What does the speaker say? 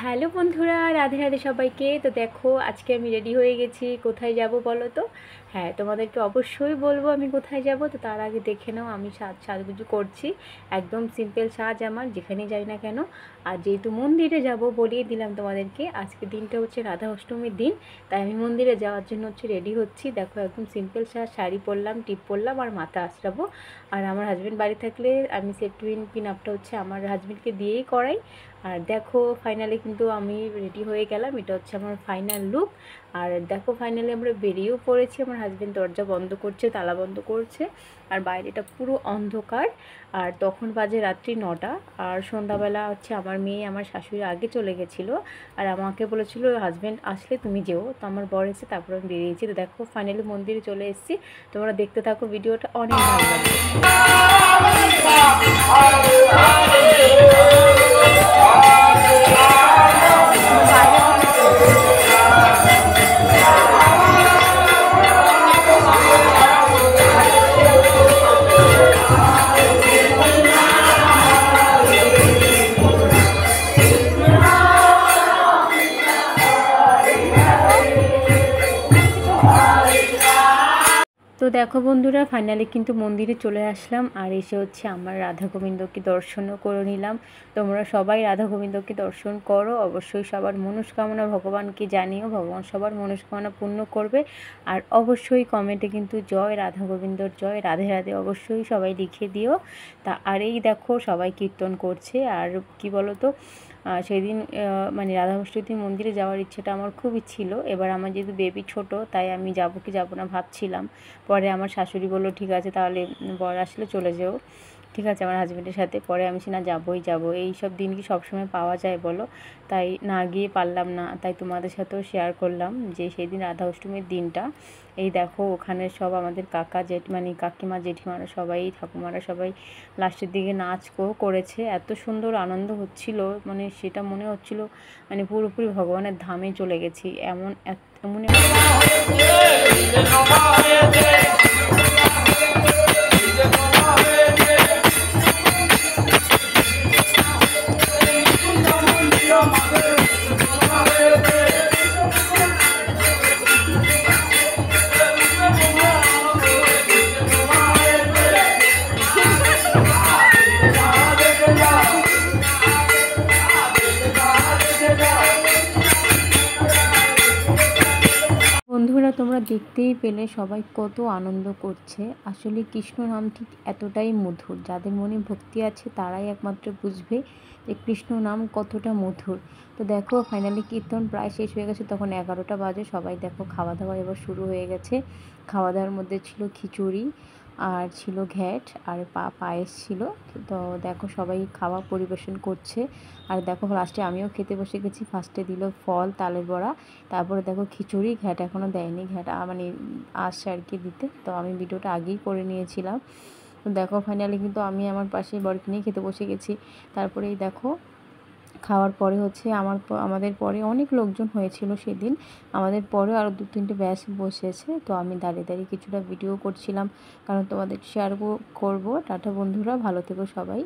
Hello বন্ধুরা, রাধে রাধে সবাইকে। তো দেখো আজকে আমি রেডি হয়ে গেছি। কোথায় যাব বলো তো? হ্যাঁ, তোমাদেরকে অবশ্যই বলবো আমি কোথায় যাব। তো তার আগে দেখে নাও আমি সাজগুজু করছি। একদম সিম্পল সাজ আমার, যেখানেই যাই না কেন। আর যেহেতু মন্দিরে যাব, বলিয়ে দিলাম তোমাদেরকে আজকের দিনটা হচ্ছে রাধা অষ্টমীর দিন, তাই আমি মন্দিরে যাওয়ার জন্য রেডি হচ্ছি। দেখো একদম সিম্পল সাজ, শাড়ি পরলাম, টিপ পরলাম আর মাথা আঁচড়াবো। আর আমার হাজব্যান্ড বাড়ি থাকলে আমি সেট পিন আপটা আমার হাজব্যান্ডকে দিয়েই করাই। আর দেখো ফাইনালি কিন্তু আমি রেডি হয়ে গেলাম, এটা হচ্ছে আমার ফাইনাল লুক। আর দেখো ফাইনালি আমরা বেরিয়েও পড়েছি। আমার হাজব্যান্ড দরজা বন্ধ করছে, তালা বন্ধ করছে। আর বাইরেটা পুরো অন্ধকার। আর তখন বাজে রাত্রি 9টা। আর সন্ধ্যাবেলা আমার মেয়ে আমার শাশুড়ি আগে চলে গেছিলো। আর আমাকে বলেছিল হাজব্যান্ড আসলে তুমি যেও। তো আমার বর এসে তারপর আমি বেরিয়েছি। তো দেখো ফাইনালি মন্দিরে চলে এসেছি। তোমরা দেখতে থাকো ভিডিওটা, অনেক ভালো লাগবে। তো দেখো বন্ধুরা ফাইনালি কিন্তু মন্দিরে চলে আসলাম। আর এসে আমার রাধা গোবিন্দকে দর্শনও করে নিলাম। তোমরা সবাই রাধা গোবিন্দকে দর্শন করো, অবশ্যই সবার মনস্কামনা ভগবানকে জানিও, ভগবান সবার মনস্কামনা পূর্ণ করবে। আর অবশ্যই কমেন্টে কিন্তু জয় রাধা গোবিন্দর জয়, রাধে রাধে অবশ্যই সবাই লিখে দিও। তা আর এই দেখো সবাই কীর্তন করছে। আর কি বলো তো, সেদিন মানে রাধা অষ্টমীর মন্দিরে যাওয়ার ইচ্ছেটা আমার খুবই ছিল। এবার আমার যেহেতু বেবি ছোট, তাই আমি যাবো কি যাবো না ভাবছিলাম। পরে আমার শাশুড়ি বললো ঠিক আছে তাহলে বর আসলে চলে যেও, ঠিক আছে আমার হাজব্যান্ডের সাথে। পরে আমি না যাবোই যাবো, এই সব দিন কি সবসময় পাওয়া যায় বলো? তাই না গিয়ে পারলাম না, তাই তোমাদের সাথেও শেয়ার করলাম যে সেই দিন রাধা অষ্টমীর দিনটা। এই দেখো ওখানে সব আমাদের কাকা মানে কাকিমা জেঠিমারা সবাই, ঠাকুমারা সবাই লাস্টের দিকে নাচ করেছে। এত সুন্দর আনন্দ হচ্ছিল, মানে সেটা মনে হচ্ছিল মানে পুরোপুরি ভগবানের ধামে চলে গেছি, এমন এমন। বন্ধুরা তোমরা দেখতেই পেলে সবাই কত আনন্দ করছে। আসলে কৃষ্ণ নাম ঠিক এতটাই মধুর, যাদের মনে ভক্তি আছে তারাই একমাত্র বুঝবে যে কৃষ্ণ নাম কতটা মধুর। তো দেখো ফাইনালি কীর্তন প্রায় শেষ হয়ে গেছে, তখন 11টা বাজে। সবাই দেখো খাওয়া দাওয়া এবার শুরু হয়ে গেছে। খাওয়া দাওয়ার মধ্যে ছিল খিচুড়ি আর ছিল ঘ্যাট আর পায়েস ছিল। তো দেখো সবাই খাওয়া পরিবেশন করছে। আর দেখো লাস্টে আমিও খেতে বসে গেছি। ফার্স্টে দিল ফল, তালের বড়া, তারপরে দেখো খিচুড়ি। ঘ্যাট এখনও দেয়নি, ঘ্যাট মানে আসছে আর কি দিতে। তো আমি ভিডিওটা আগেই করে নিয়েছিলাম। তো দেখো ফাইনালি কিন্তু আমি আমার পাশে বরকে নিয়ে খেতে বসে গেছি। তারপরেই দেখো খাওয়ার পরে আমাদের পরে অনেক লোকজন হয়েছিল সেদিন। আমাদের পরেও আরও 2-3টে ব্যাচ বসেছে। তো আমি দাঁড়িয়ে দাঁড়িয়ে কিছুটা ভিডিও করছিলাম, কারণ তোমাদের শেয়ার করবো। টাটা বন্ধুরা, ভালো থেকো সবাই।